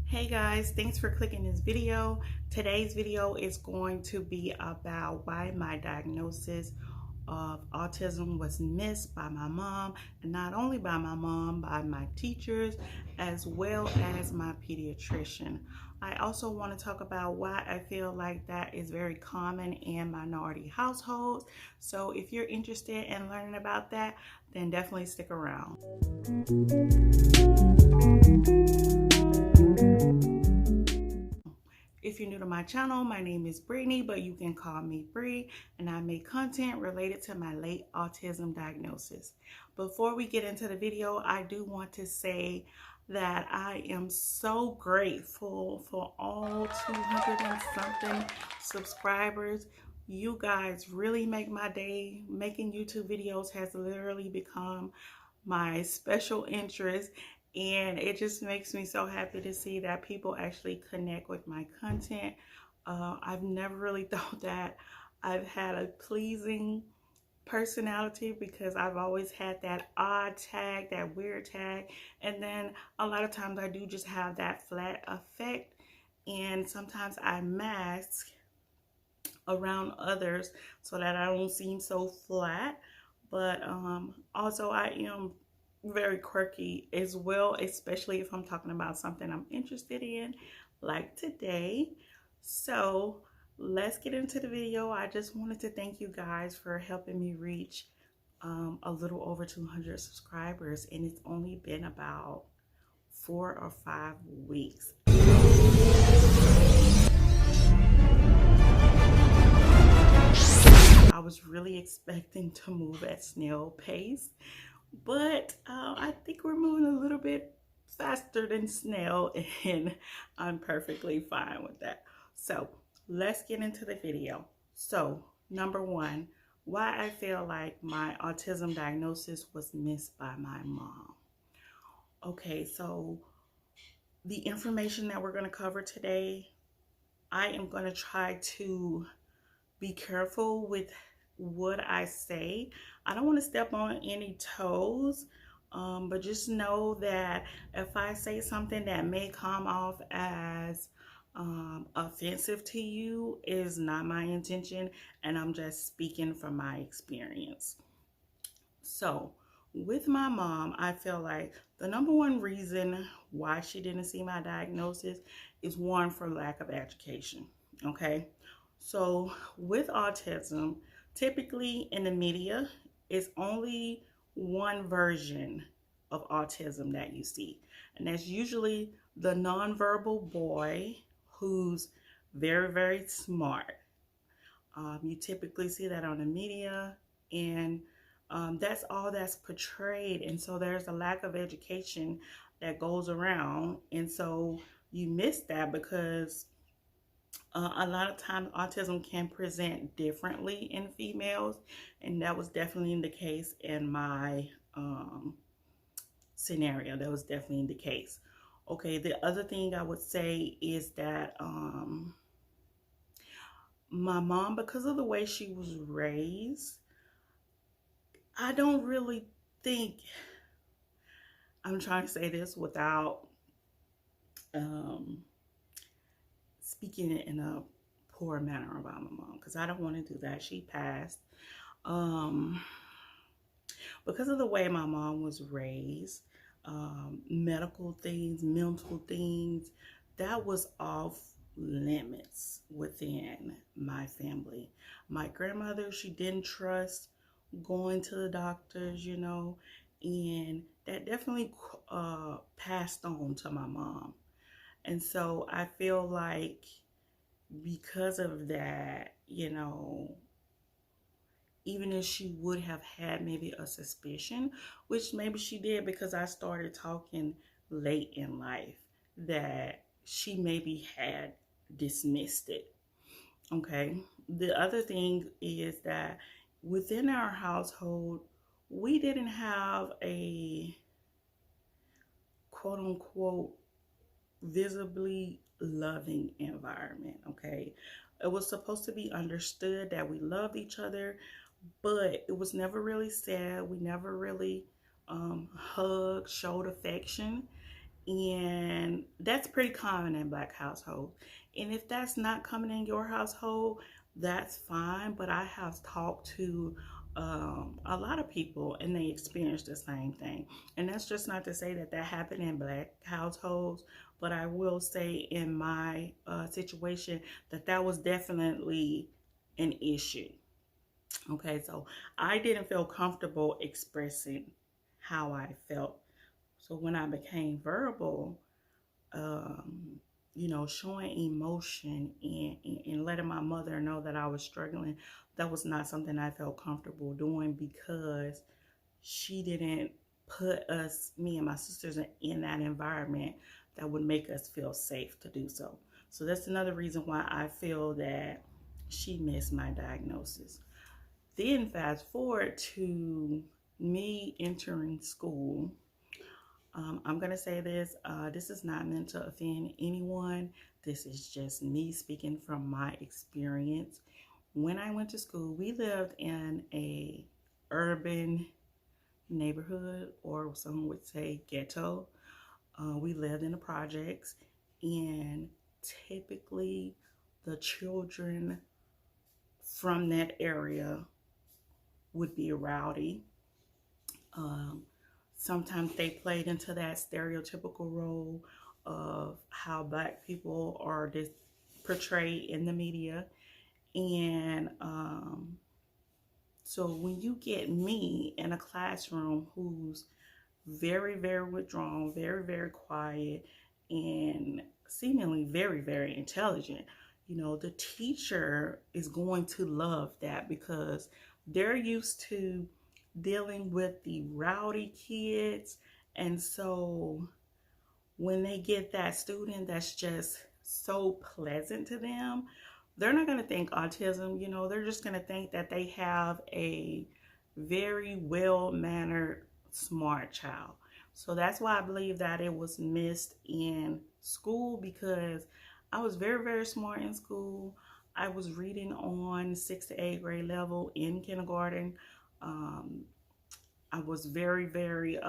Hey guys, thanks for clicking this video. Today's video is going to be about why my diagnosis of autism was missed by my mom, and not only by my mom, by my teachers, as well as my pediatrician. I also want to talk about why I feel like that is very common in minority households. So if you're interested in learning about that, then definitely stick around. If you're new to my channel, my name is Brittany, but you can call me Bree, and I make content related to my late autism diagnosis. Before we get into the video, I do want to say that I am so grateful for all 200 and something subscribers. You guys really make my day. Making YouTube videos has literally become my special interest, and it just makes me so happy to see that people actually connect with my content. I've never really thought that I've had a pleasing personality, because I've always had that odd tag, that weird tag, and then a lot of times I do just have that flat effect, and sometimes I mask around others so that I don't seem so flat. But also I am very quirky as well, especially if I'm talking about something I'm interested in, like today. So let's get into the video. I just wanted to thank you guys for helping me reach a little over 200 subscribers, and it's only been about 4 or 5 weeks. I was really expecting to move at snail pace, but I think we're moving a little bit faster than snail, and I'm perfectly fine with that. So let's get into the video. So number one, why I feel like my autism diagnosis was missed by my mom. Okay, so the information that we're going to cover today, I am going to try to be careful with what I say. I don't want to step on any toes, but just know that if I say something that may come off as offensive to you, is not my intention, and I'm just speaking from my experience. So with my mom, I feel like the number one reason why she didn't see my diagnosis is, one, for lack of education. Okay, so with autism, typically in the media, it's only one version of autism that you see, and that's usually the nonverbal boy who's very, very smart. You typically see that on the media, and that's all that's portrayed, and so there's a lack of education that goes around, and so you miss that because a lot of times autism can present differently in females, and that was definitely the case in my scenario. That was definitely the case. Okay, the other thing I would say is that my mom, because of the way she was raised, I don't really think, I'm trying to say this without speaking in a poor manner about my mom, because I don't want to do that. She passed. Because of the way my mom was raised, medical things, mental things, that was off limits within my family. My grandmother, she didn't trust going to the doctors, you know, and that definitely passed on to my mom. And so I feel like because of that, you know, even if she would have had maybe a suspicion, which maybe she did because I started talking late in life, that she maybe had dismissed it. Okay. The other thing is that within our household, we didn't have a quote unquote visibly loving environment. Okay. It was supposed to be understood that we loved each other, but it was never really said. We never really hugged, showed affection. And that's pretty common in Black households. And if that's not coming in your household, that's fine. But I have talked to a lot of people and they experience the same thing. And that's just not to say that that happened in Black households, but I will say in my situation that that was definitely an issue. Okay, so I didn't feel comfortable expressing how I felt. So when I became verbal, um, showing emotion and letting my mother know that I was struggling, that was not something I felt comfortable doing because she didn't put us, me and my sisters, in that environment that would make us feel safe to do so. So that's another reason why I feel that she missed my diagnosis. Then fast forward to me entering school. I'm going to say this. This is not meant to offend anyone. This is just me speaking from my experience. When I went to school, we lived in a urban neighborhood, or some would say ghetto. We lived in the projects, and typically the children from that area would be rowdy. Um, Sometimes they played into that stereotypical role of how Black people are portrayed in the media. And so when you get me in a classroom who's very, very withdrawn, very, very quiet, and seemingly very, very intelligent, the teacher is going to love that because they're used to dealing with the rowdy kids. And so when they get that student that's just so pleasant to them, they're not going to think autism. They're just going to think that they have a very well-mannered, smart child. So that's why I believe that it was missed in school, because I was very, very smart in school. I was reading on 6th to 8th grade level in kindergarten. I was very, very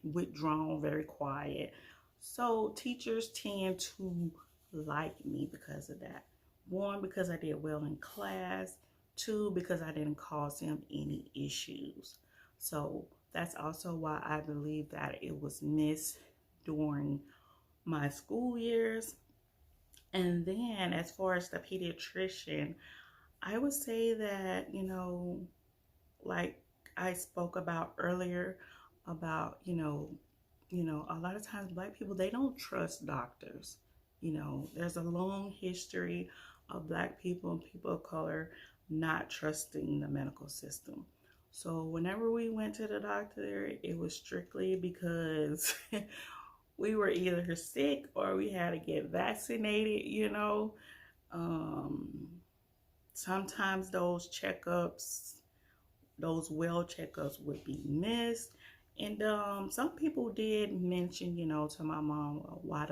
withdrawn, very quiet. So teachers tend to like me because of that. One, because I did well in class. Two, because I didn't cause them any issues. So that's also why I believe that it was missed during my school years. And then as far as the pediatrician, I would say that, like I spoke about earlier, about, a lot of times Black people, they don't trust doctors. There's a long history of Black people and people of color not trusting the medical system. So whenever we went to the doctor, it was strictly because we were either sick or we had to get vaccinated. Sometimes those checkups, those well checkups would be missed. And some people did mention, to my mom, well, why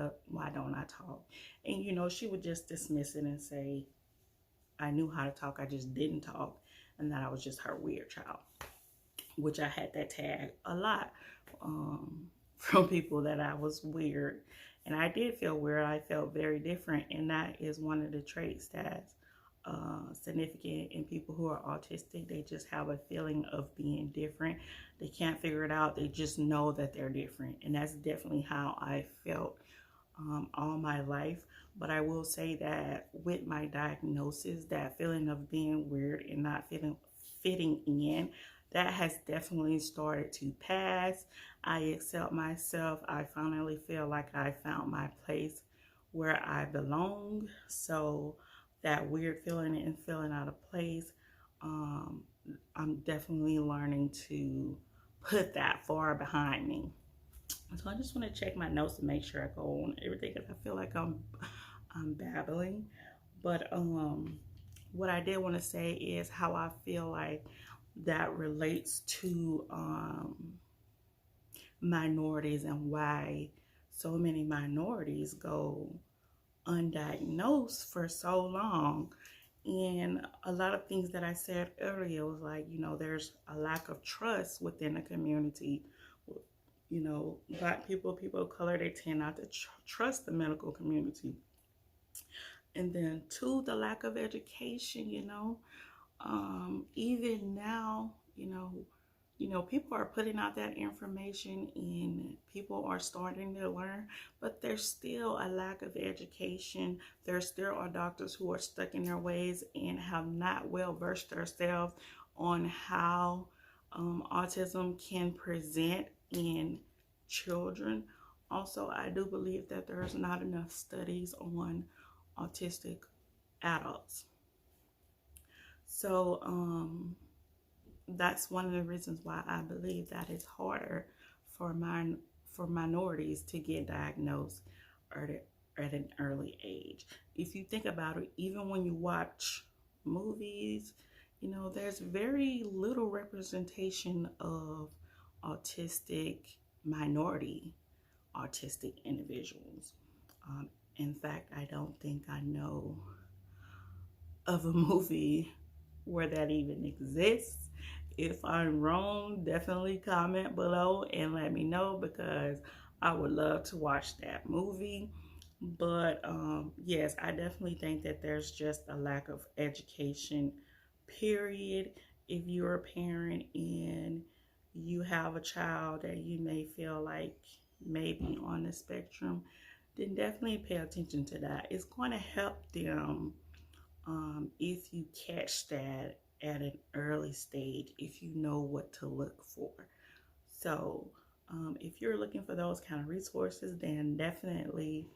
don't I talk? And, she would just dismiss it and say, I knew how to talk, I just didn't talk, and that I was just her weird child, which I had that tag a lot from people, that I was weird. And I did feel weird. I felt very different, and that is one of the traits that's significant in people who are autistic. They just have a feeling of being different. They can't figure it out. They just know that they're different. And that's definitely how I felt all my life. But I will say that with my diagnosis, that feeling of being weird and not fitting in, that has definitely started to pass. I accept myself. I finally feel like I found my place where I belong. So that weird feeling and feeling out of place, I'm definitely learning to put that far behind me. So I just want to check my notes to make sure I go on everything, because I feel like I'm babbling. But what I did want to say is how I feel like that relates to minorities, and why so many minorities go undiagnosed for so long. And a lot of things that I said earlier was like, there's a lack of trust within the community You know, Black people, people of color, they tend not to trust the medical community. And then two, the lack of education, even now, people are putting out that information and people are starting to learn, but there's still a lack of education. There still are doctors who are stuck in their ways and have not well versed themselves on how autism can present in children. Also, I do believe that there's not enough studies on autistic adults. So that's one of the reasons why I believe that it's harder for minorities to get diagnosed at an early age. If you think about it, even when you watch movies, there's very little representation of minority autistic individuals. In fact, I don't think I know of a movie where that even exists. If I'm wrong, definitely comment below and let me know, because I would love to watch that movie. But yes, I definitely think that there's just a lack of education, period. If you're a parent and you have a child that you may feel like may be on the spectrum, then definitely pay attention to that. It's going to help them if you catch that at an early stage, if you know what to look for. So if you're looking for those kind of resources, then definitely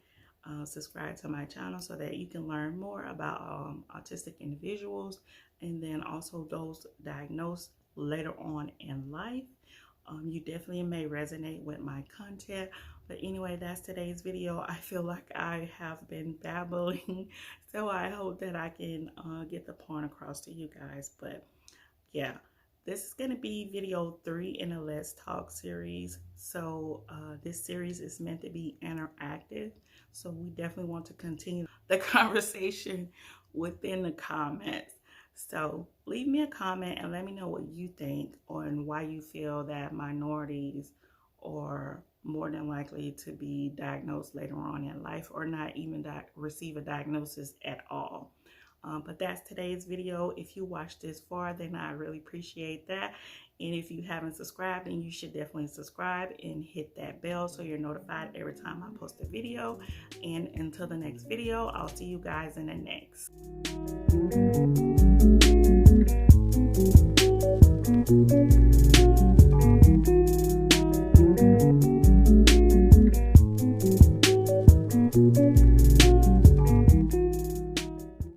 subscribe to my channel so that you can learn more about autistic individuals, and then also those diagnosed later on in life. You definitely may resonate with my content. But anyway, that's today's video. I feel like I have been babbling, so I hope that I can get the point across to you guys. But yeah, this is going to be video 3 in the Let's Talk series. So this series is meant to be interactive, so we definitely want to continue the conversation within the comments. So leave me a comment and let me know what you think on why you feel that minorities are more than likely to be diagnosed later on in life, or not even receive a diagnosis at all. But that's today's video. If you watched this far, then I really appreciate that. And if you haven't subscribed, then you should definitely subscribe and hit that bell so you're notified every time I post a video. And until the next video, I'll see you guys in the next.